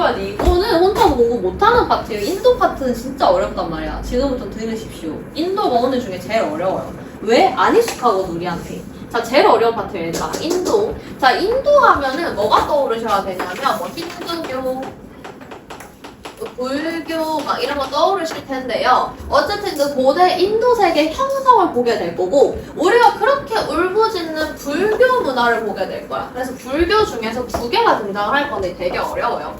들어야지. 이거는 혼자서 공부 못하는 파트예요. 인도 파트는 진짜 어렵단 말이야. 지금부터 들으십시오. 인도가 오늘 중에 제일 어려워요. 왜? 안 익숙하거든, 우리한테. 자, 제일 어려운 파트예요, 얘들아. 인도. 자, 인도 하면은 뭐가 떠오르셔야 되냐면, 뭐, 힌두교, 불교 막 이런 거 떠오르실 텐데요. 어쨌든 그 고대 인도 세계 형성을 보게 될 거고 우리가 그렇게 울부짖는 불교 문화를 보게 될 거야. 그래서 불교 중에서 두 개가 등장을 할 건데 되게 어려워요.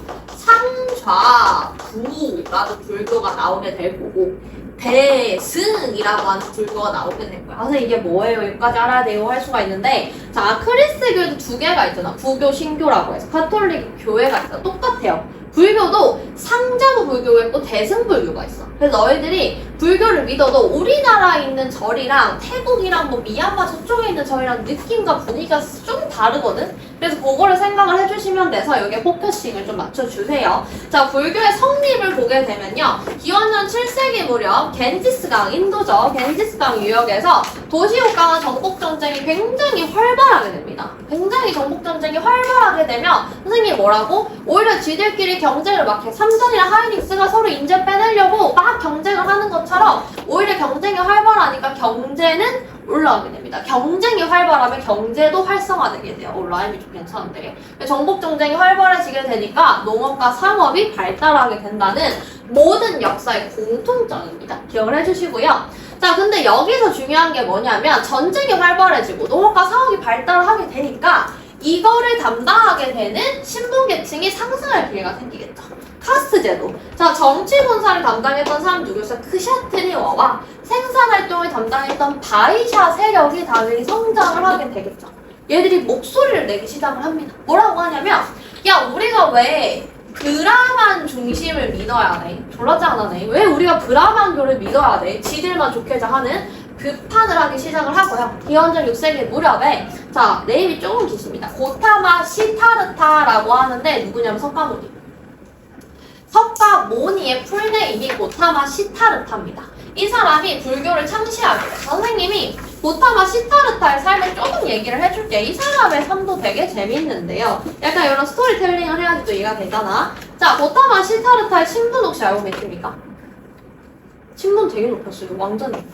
상좌부라는 불교가 나오게 될 거고 대승이라고 하는 불교가 나오게 될 거야. 그래서 이게 뭐예요? 여기까지 알아야 돼요 할 수가 있는데 자 크리스교에도 두 개가 있잖아. 부교, 신교라고 해서 가톨릭 교회가 있어. 똑같아요. 불교도 상자부 불교가 있고 대승 불교가 있어. 그래서 너희들이 불교를 믿어도 우리나라에 있는 절이랑 태국이랑 뭐 미얀마 저쪽에 있는 절이랑 느낌과 분위기가 좀 다르거든? 그래서 그거를 생각을 해주시면 돼서 여기에 포커싱을 좀 맞춰주세요. 자, 불교의 성립을 보게 되면요. 기원전 7세기 무렵 겐지스강, 인도죠. 겐지스강 유역에서 도시옥강화 정복전쟁이 굉장히 활발하게 됩니다. 굉장히 정복전쟁이 활발하게 되면 선생님이 뭐라고? 오히려 지들끼리 경쟁을 막 해. 삼전이랑 하이닉스가 서로 인재 빼내려고 막 경쟁을 하는 것처럼 오히려 경쟁이 활발하니까 경제는 올라오게 됩니다. 경쟁이 활발하면 경제도 활성화되게 돼요. 라임이 좀 괜찮은데. 정복 경쟁이 활발해지게 되니까 농업과 상업이 발달하게 된다는 모든 역사의 공통점입니다. 기억을 해주시고요. 자, 근데 여기서 중요한 게 뭐냐면 전쟁이 활발해지고 농업과 상업이 발달하게 되니까 이거를 담당하게 되는 신분계층이 상승할 기회가 생기겠죠. 카스트 제도. 자, 정치 군사를 담당했던 사람 누구였어요? 크샤트리와와 생산활동을 담당했던 바이샤 세력이 당연히 성장을 하게 되겠죠. 얘들이 목소리를 내기 시작을 합니다. 뭐라고 하냐면 야, 우리가 왜 브라만 중심을 믿어야 돼? 졸라 짠하네. 왜 우리가 브라만교를 믿어야 돼? 지들만 좋게자 하는 비판을 하기 시작을 하고요. 기원전 6세기 무렵에 자, 네임이 조금 기십니다. 고타마 시타르타라고 하는데 누구냐면 석가모니. 석가모니의 풀네임이 고타마 시타르타입니다. 이 사람이 불교를 창시하게 돼요. 선생님이 고타마 시타르타의 삶을 조금 얘기를 해줄게. 이 사람의 삶도 되게 재밌는데요. 약간 이런 스토리텔링을 해야지 또 이해가 되잖아. 자, 고타마 시타르타의 신분 혹시 알고 계십니까? 신분 되게 높았어요. 왕자님.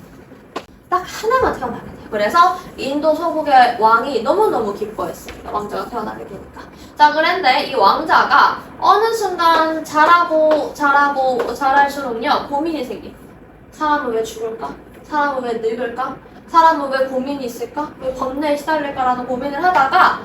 딱 하나만 태어나게 돼요. 그래서 인도 서북의 왕이 너무너무 기뻐했습니다. 왕자가 태어나게 되니까. 자, 그런데 이 왕자가 어느 순간 잘할수록요 고민이 생겨. 사람은 왜 죽을까? 사람은 왜 늙을까? 사람은 왜 고민이 있을까? 왜 번뇌에 시달릴까라는 고민을 하다가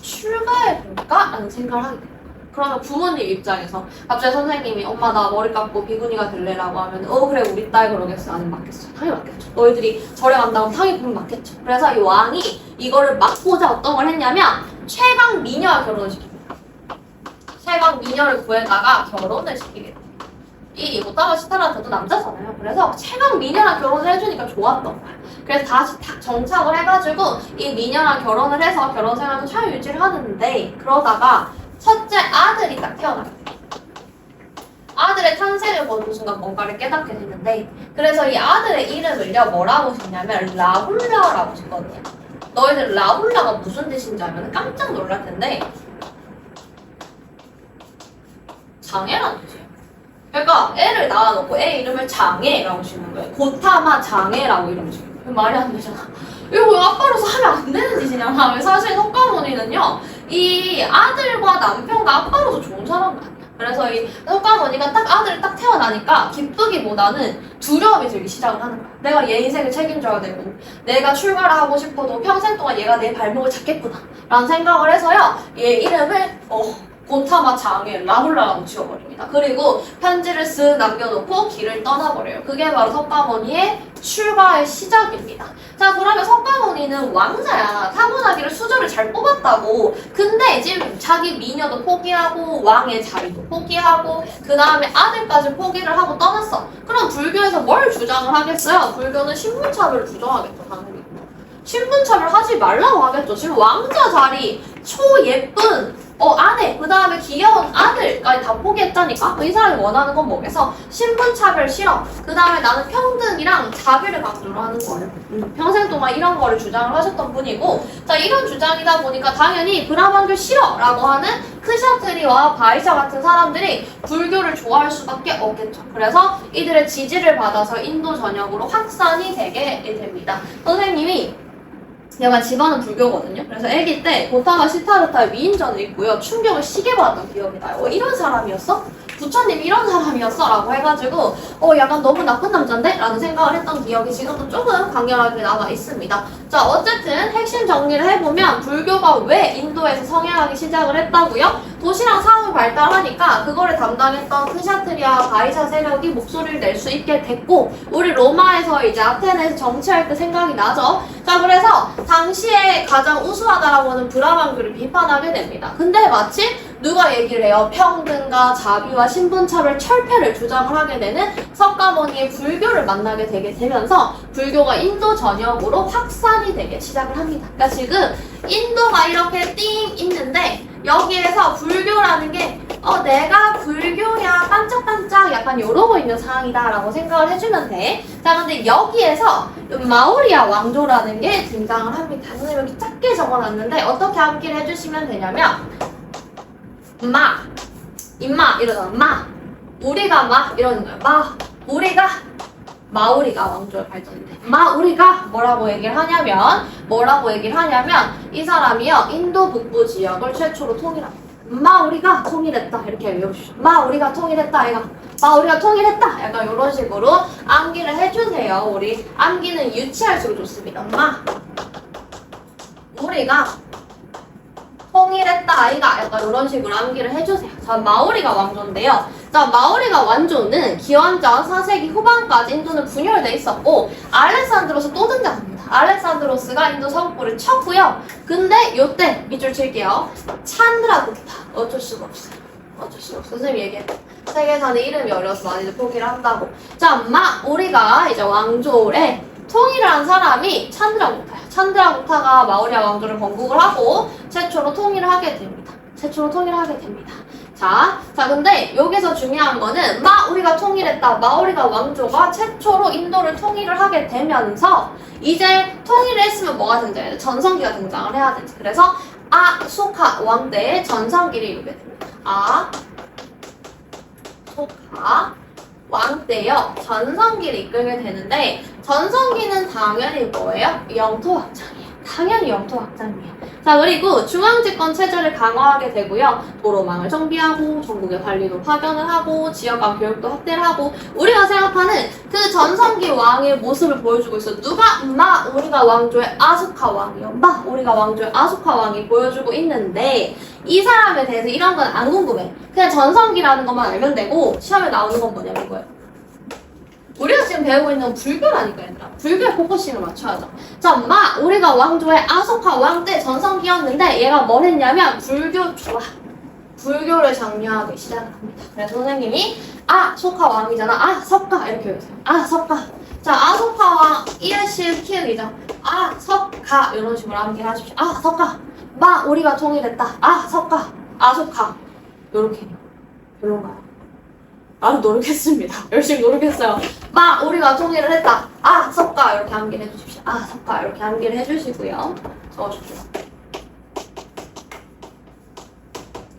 출가해볼까? 라는 생각을 하게 돼요. 그러면 부모님 입장에서 갑자기 선생님이 엄마 나 머리 감고 비구니가 될래라고 하면 그래 우리 딸 그러겠어. 아니면 맞겠어. 당연히 맞겠죠. 너희들이 절에 간다고 당연히 보면 맞겠죠. 그래서 이 왕이 이거를 막고자 어떤 걸 했냐면 최강 미녀와 결혼을 시킵니다. 최강 미녀를 구해다가 결혼을 시키게 돼요. 이 고타마 시타르타도 남자잖아요. 그래서 최강 미녀랑 결혼을 해주니까 좋았던 거야. 그래서 다시 딱 정착을 해가지고 이 미녀랑 결혼을 해서 결혼 생활도 잘 유지를 하는데 그러다가 첫째 아들이 딱 태어나게 돼요. 아들의 탄생을 보는 순간 뭔가를 깨닫게 되는데 그래서 이 아들의 이름을요 뭐라고 짓냐면 라훌라라고 짓거든요. 너희들 라훌라가 무슨 뜻인지 알면 깜짝 놀랄 텐데 장애라는 뜻이에요. 그러니까 애를 낳아놓고 애 이름을 장애라고 짓는 거예요. 고타마 장애라고 이름을 짓는 거예요. 말이 안 되잖아. 이거 아빠로서 하면 안 되는 짓이냐. 사실 석가모니는요 이 아들과 남편과 아빠로서 좋은 사람은 아니야. 그래서 이 석가모니가 딱 아들이 딱 태어나니까 기쁘기보다는 두려움이 들기 시작을 하는 거야. 내가 얘 인생을 책임져야 되고 내가 출가를 하고 싶어도 평생 동안 얘가 내 발목을 잡겠구나 라는 생각을 해서요 얘 이름을 고타마 장애 라훌라라고 지어버립니다. 그리고 편지를 쓱 남겨놓고 길을 떠나버려요. 그게 바로 석가모니의 출가의 시작입니다. 자, 그러면 석가모니는 왕자야. 타고나기를 수저를 잘 뽑았다고. 근데 지금 자기 미녀도 포기하고 왕의 자리도 포기하고 그 다음에 아들까지 포기를 하고 떠났어. 그럼 불교에서 뭘 주장을 하겠어요? 불교는 신분차별을 주장하겠죠, 당연히. 신분차별 하지 말라고 하겠죠. 지금 왕자 자리 초예쁜 아내, 그 다음에 귀여운 아들까지 여기까지 다 포기했다니까? 이 사람이 원하는 건 뭐겠어? 신분차별 싫어. 그 다음에 나는 평등이랑 자비를 강조를 하는 거예요. 평생 동안 이런 거를 주장을 하셨던 분이고, 자, 이런 주장이다 보니까 당연히 브라만교 싫어! 라고 하는 크샤트리와 바이샤 같은 사람들이 불교를 좋아할 수밖에 없겠죠. 그래서 이들의 지지를 받아서 인도 전역으로 확산이 되게 됩니다. 선생님이 얘가 집안은 불교거든요. 그래서 아기 때 고타가 시타르타의 위인전을 읽고요. 충격을 시게 받았던 기억이 나요. 이런 사람이었어? 부처님 이런 사람이었어? 라고 해가지고 약간 너무 나쁜 남잔데? 라는 생각을 했던 기억이 지금도 조금 강렬하게 남아 있습니다. 자, 어쨌든 핵심 정리를 해보면 불교가 왜 인도에서 성행하기 시작을 했다고요? 도시랑 상을 발달하니까 그거를 담당했던 크샤트리아 바이샤 세력이 목소리를 낼 수 있게 됐고, 우리 로마에서 이제 아테네에서 정치할 때 생각이 나죠. 자, 그래서 당시에 가장 우수하다라고 하는 브라만교를 비판하게 됩니다. 근데 마침 누가 얘기를 해요? 평등과 자비와 신분차별 철폐를 주장을 하게 되는 석가모니의 불교를 만나게 되게 되면서 불교가 인도 전역으로 확산이 되게 시작을 합니다. 그러니까 지금 인도가 이렇게 띵 있는데 여기에서 불교라는 게 내가 불교야 반짝반짝 약간 이러고 있는 상황이다 라고 생각을 해주면 돼. 자, 근데 여기에서 마우리아 왕조라는 게 등장을 합니다. 선생님 여기 작게 적어놨는데 어떻게 암기를 해주시면 되냐면 마, 임마 이러잖아. 마, 우리가 마 이러는 거야. 마, 우리가 마우리가 왕조를 발전돼. 마우리가 뭐라고 얘기를 하냐면 이 사람이요 인도 북부 지역을 최초로 통일합니다. 마우리가 통일했다 이렇게 외워주시죠. 마우리가 통일했다 얘가 마우리가 통일했다 약간 이런 식으로 암기를 해주세요. 우리 암기는 유치할수록 좋습니다. 우리가 통일했다 아이가 약간 이런 식으로 암기를 해주세요. 자, 마우리가 왕조인데요. 자, 마우리가 왕조는 기원전 4세기 후반까지 인도는 분열돼 있었고 알렉산드로스 또 등장합니다. 알렉산드로스가 인도 서북부를 쳤고요. 근데 요때 밑줄 칠게요. 찬드라구타 어쩔 수가 없어요. 선생님이 얘기했죠. 세계사는 이름이 어려서 많이들 포기를 한다고. 자, 우리가 이제 왕조에 통일을 한 사람이 찬드라구타야. 찬드라구타가 마우리아 왕조를 건국을 하고 최초로 통일을 하게 됩니다. 자, 근데 여기서 중요한 거는 우리가 통일했다. 마우리가 왕조가 최초로 인도를 통일을 하게 되면서 이제 통일을 했으면 뭐가 등장해야 돼? 전성기가 등장을 해야 되지. 그래서 아소카 왕대의 전성기를 이루게 됩니다. 아소카 왕때요 전성기를 이끌게 되는데 전성기는 당연히 뭐예요? 영토확장이에요. 당연히 영토확장이에요. 자, 그리고 중앙집권 체제를 강화하게 되고요. 도로망을 정비하고 전국에 관리도 파견을 하고 지역 간 교육도 확대를 하고 우리가 생각하는 그 전성기 왕의 모습을 보여주고 있어요. 누가? 우리가 왕조의 아소카 왕이요. 우리가 왕조의 아소카 왕이 보여주고 있는데 이 사람에 대해서 이런 건 안 궁금해. 그냥 전성기라는 것만 알면 되고 시험에 나오는 건 뭐냐면 이거예요. 우리가 지금 배우고 있는 불교라니까 얘들아. 불교에 포커싱을 맞춰야죠. 자, 우리가 왕조의 아소카 왕 때 전성기였는데 얘가 뭘 했냐면 불교를 장려하기 시작을 합니다. 그래서 선생님이 소카 왕이잖아. 석가 이렇게 외우세요. 석가. 자, 아소카 왕 이해실 키읔이죠. 석가 이런 식으로 암기를 하십시오. 석가. 우리가 통일했다. 석가. 아소카. 요렇게. 별론가요? 나도 노력했습니다. 열심히 노력했어요. 우리가 통일을 했다. 석가 이렇게 암기를 해주십시오. 석가 이렇게 암기를 해주시고요. 적어주세요.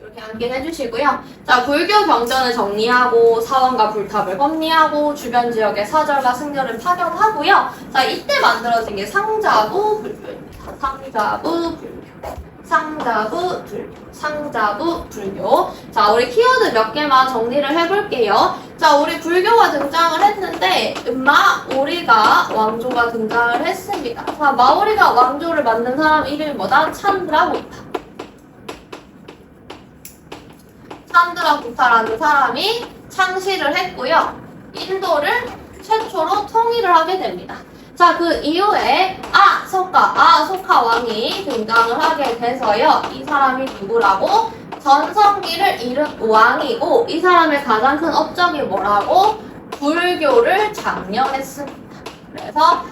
이렇게 암기를 해주시고요. 자, 불교 경전을 정리하고 사원과 불탑을 검리하고 주변 지역의 사절과 승려를 파견하고요. 자, 이때 만들어진 게 상자부 불교입니다. 상자부 불교. 자, 우리 키워드 몇 개만 정리를 해볼게요. 자, 우리 불교가 등장을 했는데 마우리가 왕조가 등장을 했습니다. 자, 마우리가 왕조를 만든 사람 이름이 뭐다? 찬드라구타. 찬드라구타라는 사람이 창시를 했고요. 인도를 최초로 통일을 하게 됩니다. 자, 그 이후에 아소카 왕이 등장을 하게 돼서요. 이 사람이 누구라고? 전성기를 이룬 왕이고 이 사람의 가장 큰 업적이 뭐라고? 불교를 장려했습니다. 그래서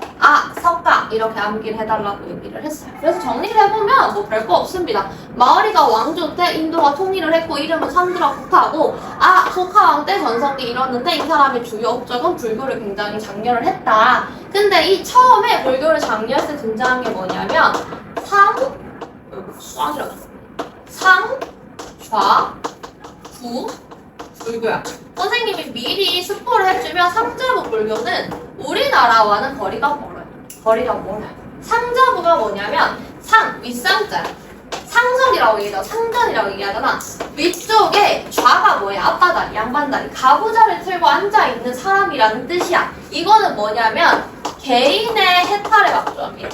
석가 이렇게 암기를 해달라고 얘기를 했어요. 그래서 정리를 해보면 뭐 별거 없습니다. 마오리가 왕조 때 인도가 통일을 했고 이름은 산드라쿠타고 소카왕 때 전성기 이뤘는데 이 사람의 주요 업적은 불교를 굉장히 장려를 했다. 근데 이 처음에 불교를 장려했을 때 등장한 게 뭐냐면 상, 좌, 구, 불교야. 선생님이 미리 스포를 해주면 상자부 불교는 우리나라와는 거리가 멀어요. 상자부가 뭐냐면 윗상자. 상선이라고 얘기하잖아. 상전이라고 얘기하잖아. 위쪽에 좌가 뭐예요? 앞바다리, 양반다리. 가부좌를 틀고 앉아있는 사람이라는 뜻이야. 이거는 뭐냐면 개인의 해탈에 맞춰합니다.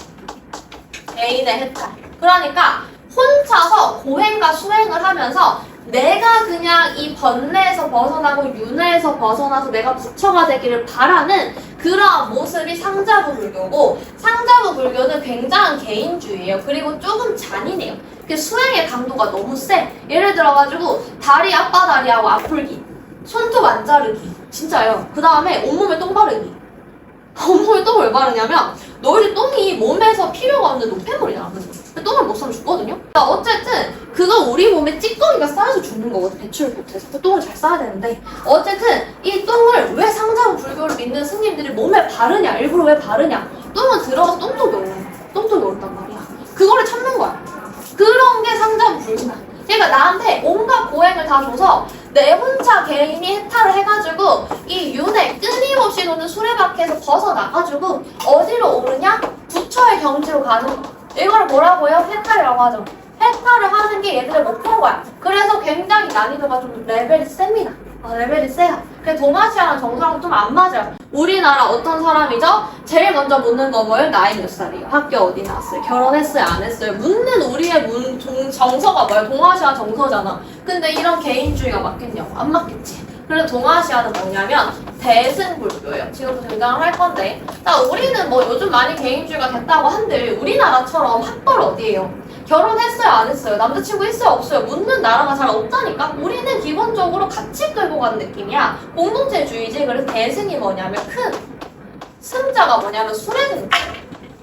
개인의 해탈. 그러니까 혼자서 고행과 수행을 하면서 내가 그냥 이 번뇌에서 벗어나고 윤회에서 벗어나서 내가 부처가 되기를 바라는 그러한 모습이 상자부 불교고, 상자부 불교는 굉장한 개인주의예요. 그리고 조금 잔인해요. 그 수행의 강도가 너무 세. 예를 들어가지고 다리 앞바다리하고 앞풀기, 손톱 안 자르기, 진짜요. 그 다음에 온몸에 똥 바르기. 온몸에 똥을 왜 바르냐면 너희들 똥이 몸에서 필요가 없는 노폐물이잖아. 그죠? 똥을 못 쓰면 죽거든요? 그러니까 어쨌든 그거 우리 몸에 찌꺼기가 쌓여서 죽는 거거든. 배출을 못해서. 그 똥을 잘 쌓아야 되는데 어쨌든 이 똥을 왜 상자부 불교를 믿는 스님들이 몸에 바르냐, 일부러 왜 바르냐, 똥은 들어가서 똥독이 오른단 말이야. 그거를 참는 거야. 그런 게 상자부 불교야. 그러니까 나한테 온갖 고행을 다 줘서 내 혼자 개인이 해탈을 해가지고 이 윤회 끊임없이 노는 수레바퀴에서 벗어나가지고 어디로 오르냐? 부처의 경지로 가는 거. 이걸 뭐라고 해요? 해탈이라고 하죠. 해탈을 하는 게 얘들의 목표인 거야. 그래서 굉장히 난이도가 좀 레벨이 셉니다. 레벨이 세요. 그래서 동아시아랑 정서랑 좀 안 맞아요. 우리나라 어떤 사람이죠? 제일 먼저 묻는 거 뭐예요? 나이 몇 살이에요? 학교 어디 나왔어요? 결혼했어요? 안 했어요? 묻는 우리의 정서가 뭐예요? 동아시아 정서잖아. 근데 이런 개인주의가 맞겠냐고? 안 맞겠지. 그래서 동아시아는 뭐냐면 대승불교예요. 지금도 등장을 할 건데, 우리는 뭐 요즘 많이 개인주의가 됐다고 한들 우리나라처럼 학벌 어디예요? 결혼했어요? 안 했어요? 남자친구 있어요? 없어요? 묻는 나라가 잘 없다니까? 우리는 기본적으로 같이 끌고 가는 느낌이야. 공동체주의지. 그래서 대승이 뭐냐면 승자가 뭐냐면 술의 승자.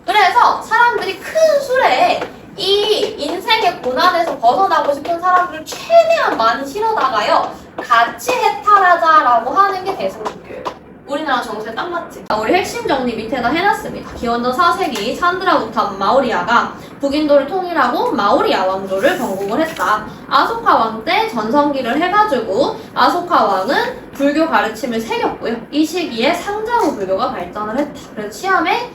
그래서 사람들이 큰 술에 이 인생의 고난에서 벗어나고 싶은 사람들을 최대한 많이 실어나가요. 같이 해탈하자라고 하는 게 대승불교예요. 우리나라 정서에 딱 맞지? 우리 핵심 정리 밑에다 해놨습니다. 기원전 4세기 산드라구타 마우리아가 북인도를 통일하고 마우리아 왕조를 건국을 했다. 아소카 왕 때 전성기를 해가지고 아소카 왕은 불교 가르침을 새겼고요. 이 시기에 상자부 불교가 발전을 했다. 그래서 시험에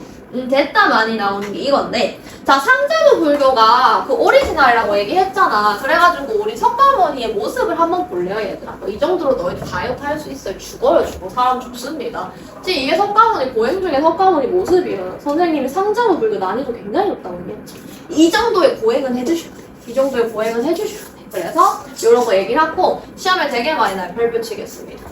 됐다 많이 나오는 게 이건데, 자, 상자부 불교가 그 오리지널이라고 얘기했잖아. 그래가지고 우리 석가모니의 모습을 한번 볼래요, 얘들아? 이 정도로 너희들 다이어트 할 수 있어요. 죽어요. 사람 죽습니다. 지금 이게 석가모니 고행 중에 석가모니 모습이에요. 선생님이 상자부 불교 난이도 굉장히 높다고 얘기했죠. 이 정도의 고행은 해주셔야 돼. 이 정도의 고행은 해주셔야 돼. 그래서 이런 거 얘기를 하고 시험에 되게 많이 나요. 별표 치겠습니다.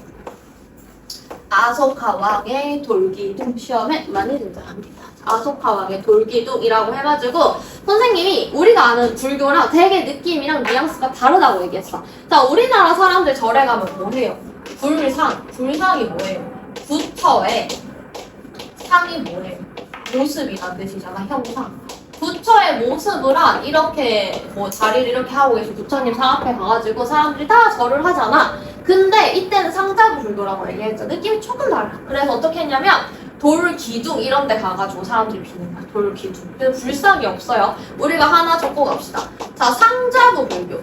아소카 왕의 돌기둥 시험에 많이 등장합니다. 아소카 왕의 돌기둥이라고 해가지고 선생님이 우리가 아는 불교랑 되게 느낌이랑 뉘앙스가 다르다고 얘기했어. 자, 우리나라 사람들 절에 가면 뭐 해요? 불상이 뭐예요? 부처의 상이 뭐예요? 모습이란 뜻이잖아, 형상. 부처의 모습을 한 이렇게 뭐 자리를 이렇게 하고 계신 부처님 상 앞에 가가지고 사람들이 다 절을 하잖아. 근데 이때는 상자부 불교라고 얘기했죠. 느낌이 조금 달라. 그래서 어떻게 했냐면 돌 기둥 이런 데 가가지고 사람들이 비는 거야. 돌 기둥. 근데 불상이 없어요. 우리가 하나 적고 갑시다. 자, 상자부 불교가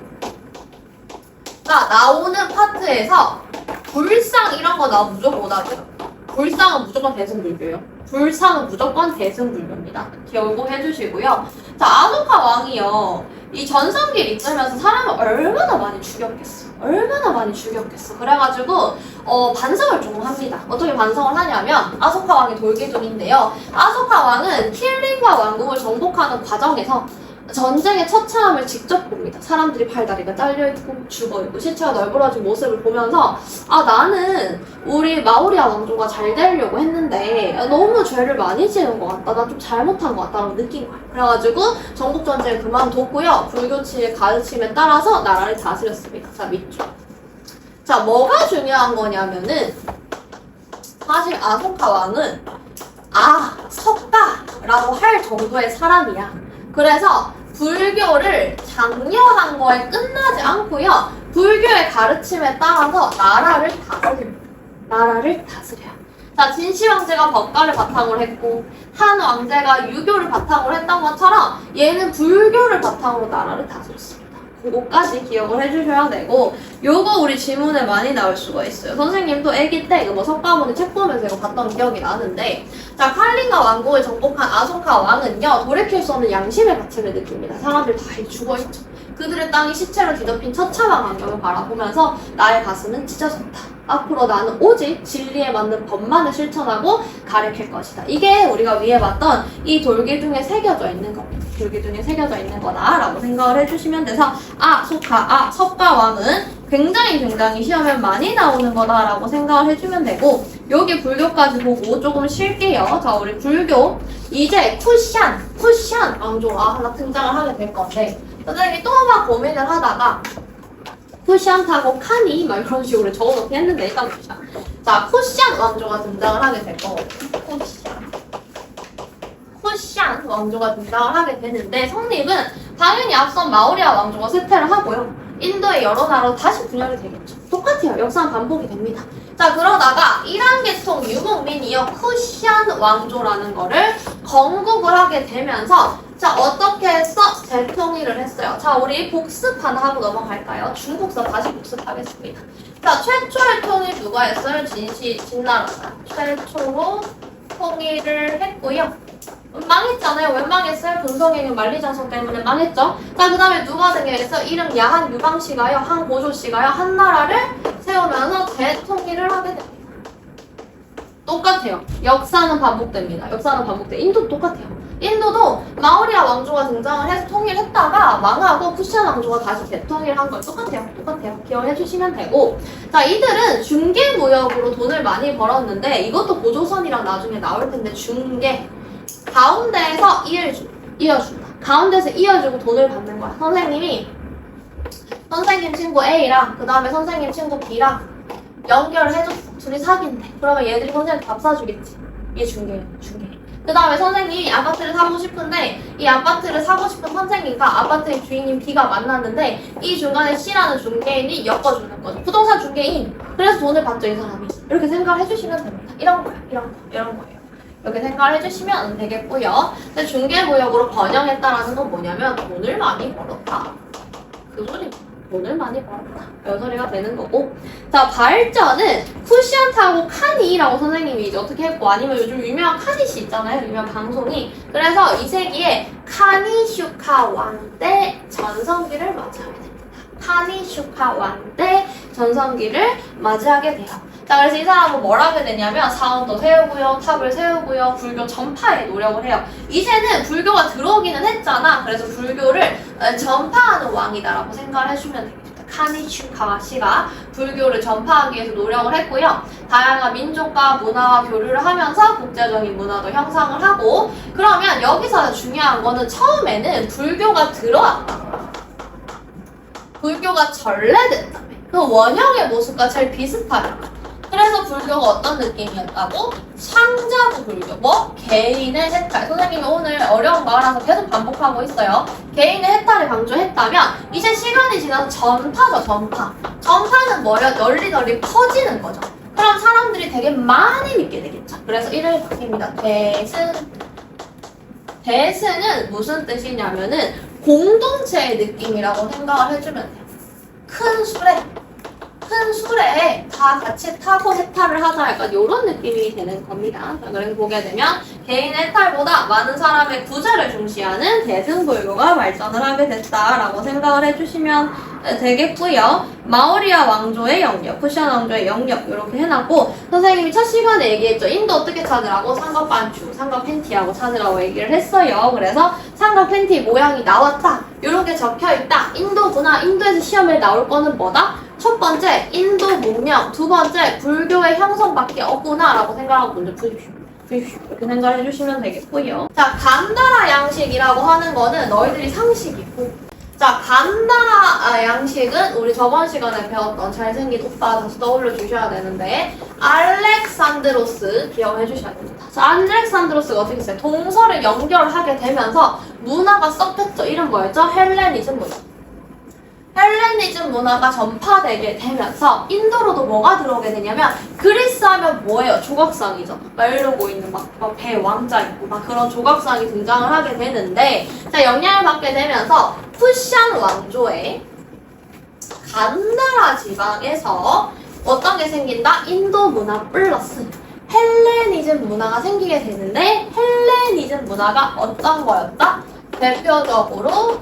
나오는 파트에서 불상 이런 거 나오면 무조건 오답이에요. 불상은 무조건 대승불교예요. 불상은 무조건 대승불교입니다. 기억을 해주시고요. 자, 아소카 왕이요. 이 전성기를 이끌면서 사람을 얼마나 많이 죽였겠어. 그래가지고 반성을 조금 합니다. 어떻게 반성을 하냐면 아소카 왕의 돌기둥인데요. 아소카 왕은 킬링과 왕국을 정복하는 과정에서 전쟁의 처참함을 직접 봅니다. 사람들이 팔다리가 잘려있고 죽어있고 시체가 널브러진 모습을 보면서 나는 우리 마오리아 왕조가 잘 되려고 했는데 너무 죄를 많이 지은 것 같다. 나 좀 잘못한 것 같다라고 느낀 거예요. 그래가지고 전국전쟁을 그만뒀고요. 불교치의 가르침에 따라서 나라를 다스렸습니다. 자, 밑줄. 자, 뭐가 중요한 거냐면은 사실 아소카 왕은 석가라고 할 정도의 사람이야. 그래서 불교를 장려한 거에 끝나지 않고요. 불교의 가르침에 따라서 나라를 다스려요. 자, 진시 황제가 법가를 바탕으로 했고 한 왕제가 유교를 바탕으로 했던 것처럼 얘는 불교를 바탕으로 나라를 다스렸습니다. 그거까지 기억을 해주셔야 되고, 요거 우리 지문에 많이 나올 수가 있어요. 선생님도 아기 때 이거 뭐 석가모니 책 보면서 이거 봤던 기억이 나는데, 자, 칼린가 왕국을 정복한 아소카 왕은요, 돌이킬 수 없는 양심의 가책을 느낍니다. 사람들 다 죽어있죠. 그들의 땅이 시체로 뒤덮인 처참한 광경을 바라보면서 나의 가슴은 찢어졌다. 앞으로 나는 오직 진리에 맞는 법만을 실천하고 가르칠 것이다. 이게 우리가 위에 봤던 이 돌기둥에 새겨져 있는 겁니다. 돌기둥에 새겨져 있는 거다라고 생각을 해주시면 돼서 석가왕은 굉장히 시험에 많이 나오는 거다라고 생각을 해주면 되고, 여기 불교까지 보고 조금 쉴게요. 자, 우리 불교 이제 쿠샨 왕조가 하나 등장을 하게 될 건데, 선생님이 또 막 고민을 하다가 쿠샨하고 칸이 막 이런 식으로 적어놓긴 했는데 일단 쿠샨. 자, 쿠샨 왕조가 등장을 하게 될 거고, 쿠샨 왕조가 등장을 하게 되는데, 성립은 당연히 앞선 마우리아 왕조가 쇠퇴를 하고요. 인도의 여러 나라로 다시 분열이 되겠죠. 똑같아요. 역사는 반복이 됩니다. 자, 그러다가 이란 계통 유목민이요 쿠샨 왕조라는 거를 건국을 하게 되면서, 자, 어떻게 해서 재통일을 했어요? 자, 우리 복습 하나 하고 넘어갈까요? 중국서 다시 복습하겠습니다. 자, 최초의 통일 누가 했어요? 진나라가 최초로 통일을 했고요. 망했잖아요. 왜 망했어요? 근성애교 만리장성 때문에 망했죠. 자, 그 다음에 누가 등장했어요? 이름 야한 유방씨가요, 한 고조씨가요, 한 나라를 세우면서 대통일을 하게 됩니다. 똑같아요. 역사는 반복됩니다. 역사는 반복돼요. 인도도 똑같아요. 인도도 마우리아 왕조가 등장을 해서 통일했다가 망하고 쿠샨 왕조가 다시 대통일한 걸 똑같아요. 기억해 주시면 되고, 자, 이들은 중개무역으로 돈을 많이 벌었는데, 이것도 고조선이랑 나중에 나올 텐데, 중개 가운데에서 이어준다. 가운데서 이어주고 돈을 받는 거야. 선생님 친구 A랑 그 다음에 선생님 친구 B랑 연결을 해줬어. 둘이 사귄대. 그러면 얘들이 선생님한테 밥 사주겠지. 이게 중개. 그 다음에 선생님이 아파트를 사고 싶은데, 이 아파트를 사고 싶은 선생님과 아파트의 주인인 B가 만났는데, 이 중간에 C라는 중개인이 엮어주는 거죠. 부동산 중개인. 그래서 돈을 받죠, 이 사람이. 이렇게 생각을 해주시면 됩니다. 이런 거예요. 이렇게 생각을 해주시면 되겠고요. 근데 중개무역으로 번영했다라는 건 뭐냐면 돈을 많이 벌었다. 그 소리. 돈을 많이 벌었다. 이런 소리가 되는 거고. 자, 발전은 쿠시안타고 카니라고 선생님이 이제 어떻게 했고, 아니면 요즘 유명한 카니시 있잖아요. 유명한 방송이. 그래서 이 세기에 카니슈카 왕 때 전성기를 맞이하게 됩니다. 카니슈카 왕 때 전성기를 맞이하게 돼요. 자, 그래서 이 사람은 뭘 하게 되냐면 사원도 세우고요, 탑을 세우고요, 불교 전파에 노력을 해요. 이제는 불교가 들어오기는 했잖아. 그래서 불교를 전파하는 왕이다라고 생각을 해주면 됩니다. 카니슈카 씨가 불교를 전파하기 위해서 노력을 했고요. 다양한 민족과 문화와 교류를 하면서 국제적인 문화도 형성을 하고, 그러면 여기서 중요한 거는 처음에는 불교가 들어왔다. 불교가 전래됐다며. 그 원형의 모습과 제일 비슷하다. 그래서 불교가 어떤 느낌이었다고? 창자부 불교. 뭐? 개인의 해탈. 선생님이 오늘 어려운 말라서 계속 반복하고 있어요. 개인의 해탈을 강조했다면, 이제 시간이 지나서 전파죠, 전파. 전파는 뭐예요? 널리 퍼지는 거죠. 그럼 사람들이 되게 많이 믿게 되겠죠. 그래서 이름이 바뀝니다. 대승은 무슨 뜻이냐면은 공동체의 느낌이라고 생각을 해주면 돼요. 큰 술에 다 같이 타고 해탈을 하자, 약간 이런 느낌이 되는 겁니다. 자, 그래서 보게 되면 개인의 해탈보다 많은 사람의 구제를 중시하는 대승불교가 발전을 하게 됐다라고 생각을 해주시면 되겠고요. 마우리아 왕조의 영역, 쿠샨 왕조의 영역 이렇게 해놨고, 선생님이 첫 시간에 얘기했죠. 인도 어떻게 찾으라고? 삼각 팬티하고 찾으라고 얘기를 했어요. 그래서 삼각 팬티 모양이 나왔다. 이렇게 적혀있다. 인도구나. 인도에서 시험에 나올 거는 뭐다? 첫 번째, 인도 문명. 두 번째, 불교의 형성밖에 없구나 라고 생각하고 먼저 푸십시오. 이렇게 생각을 해주시면 되겠고요. 자, 간다라 양식이라고 하는 거는 너희들이 상식이고, 자, 간다라 양식은 우리 저번 시간에 배웠던 잘생긴 오빠 다시 떠올려 주셔야 되는데 알렉산드로스 기억해 주셔야 됩니다. 자, 알렉산드로스가 어떻게 했어요? 동서를 연결하게 되면서 문화가 썩혔죠. 이름 뭐였죠? 헬레니즘 문화. 헬레니즘 문화가 전파되게 되면서 인도로도 뭐가 들어오게 되냐면 그리스 하면 뭐예요? 조각상이죠. 막 이러고 있는 막 배 왕자 있고 막 그런 조각상이 등장을 하게 되는데 자 영향을 받게 되면서 푸시안 왕조의 간다라 지방에서 어떤 게 생긴다? 인도 문화 플러스 헬레니즘 문화가 생기게 되는데 헬레니즘 문화가 어떤 거였다? 대표적으로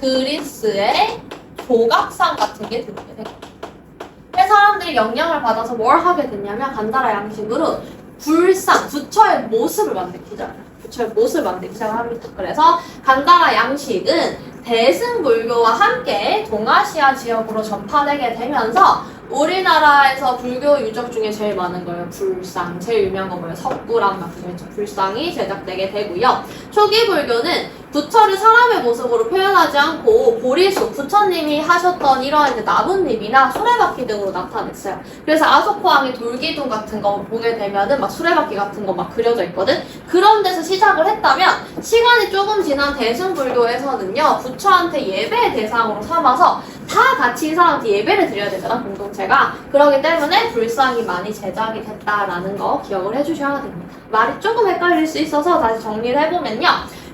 그리스의 조각상 같은 게 들어오게 된 거예요. 사람들이 영향을 받아서 뭘 하게 됐냐면 간다라 양식으로 불상, 부처의 모습을 만들기 시작해요. 부처의 모습을 만들기 시작을 합니다. 그래서 간다라 양식은 대승불교와 함께 동아시아 지역으로 전파되게 되면서 우리나라에서 불교 유적 중에 제일 많은 거예요. 불상. 제일 유명한 거 뭐예요? 석굴암 같은 거 불상이 제작되게 되고요. 초기 불교는 부처를 사람의 모습으로 표현하지 않고 보리수, 부처님이 하셨던 이러한 이제 나뭇잎이나 수레바퀴 등으로 나타냈어요. 그래서 아소코항의 돌기둥 같은 거 보게 되면은 막 수레바퀴 같은 거 막 그려져 있거든? 그런 데서 시작을 했다면 시간이 조금 지난 대승불교에서는요, 부처한테 예배의 대상으로 삼아서 다 같이 이 사람한테 예배를 드려야 되잖아, 공동체가. 그렇기 때문에 불상이 많이 제작이 됐다라는 거 기억을 해주셔야 됩니다. 말이 조금 헷갈릴 수 있어서 다시 정리를 해보면요.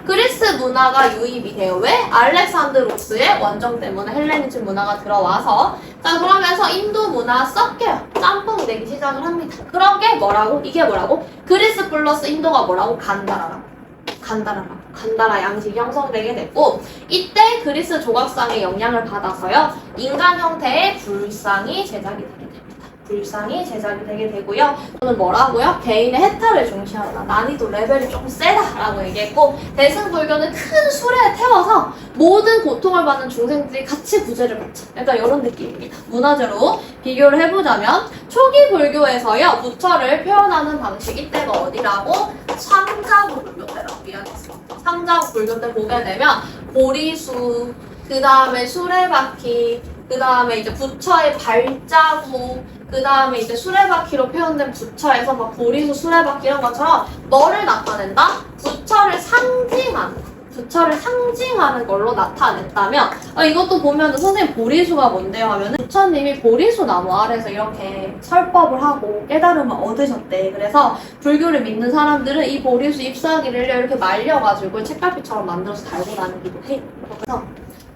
그리스 문화가 유입이 돼요. 왜? 알렉산드로스의 원정 때문에 헬레니즘 문화가 들어와서 자 그러면서 인도 문화 섞여요. 짬뽕이 되기 시작을 합니다. 그런 게 뭐라고? 이게 뭐라고? 그리스 플러스 인도가 뭐라고? 간다라 양식이 형성되게 됐고 이때 그리스 조각상의 영향을 받아서요. 인간 형태의 불상이 제작이 되게 됩니다. 불상이 제작이 되게 되고요. 저는 뭐라고요? 개인의 해탈을 중시한다. 난이도 레벨이 조금 세다라고 얘기했고 대승불교는 큰 수레에 태워서 모든 고통을 받는 중생들이 같이 구제를 받죠. 약간 이런 느낌입니다. 문화재로 비교를 해보자면 초기 불교에서요. 부처를 표현하는 방식 이때가 어디라고? 상자부 불교 때라고 이야기했습니다. 상자부 불교 때 보게 되면 보리수, 그 다음에 수레바퀴, 그 다음에 이제 부처의 발자국, 그 다음에 이제 수레바퀴로 표현된 부처에서 막 보리수 수레바퀴 이런 것처럼 뭐를 나타낸다? 부처를 상징하는 걸로 나타냈다면 이것도 보면 선생님 보리수가 뭔데요? 하면은 부처님이 보리수 나무 아래서 이렇게 설법을 하고 깨달음을 얻으셨대. 그래서 불교를 믿는 사람들은 이 보리수 잎사귀를 이렇게 말려가지고 책갈피처럼 만들어서 달고 다니기도 해요. 그래서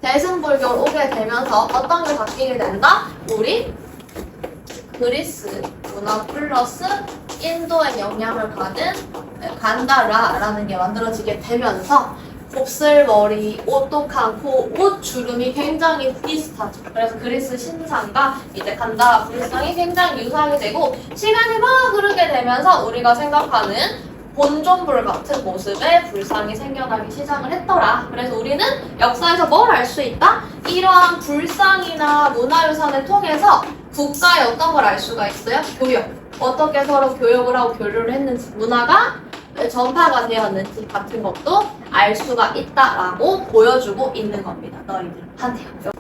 대승불교로 오게 되면서 어떤 게 바뀌게 된다? 우리 그리스 문화 플러스 인도의 영향을 받은 간다라라는 게 만들어지게 되면서 곱슬머리, 오똑한 코, 옷 주름이 굉장히 비슷하죠. 그래서 그리스 신상과 이제 간다라 불상이 굉장히 유사하게 되고 시간이 막 흐르게 되면서 우리가 생각하는 본존불 같은 모습의 불상이 생겨나기 시작을 했더라. 그래서 우리는 역사에서 뭘 알 수 있다? 이러한 불상이나 문화유산을 통해서 국가의 어떤 걸 알 수가 있어요? 교육. 어떻게 서로 교육을 하고 교류를 했는지, 문화가 전파가 되었는지 같은 것도 알 수가 있다라고 보여주고 있는 겁니다. 너희들한테요.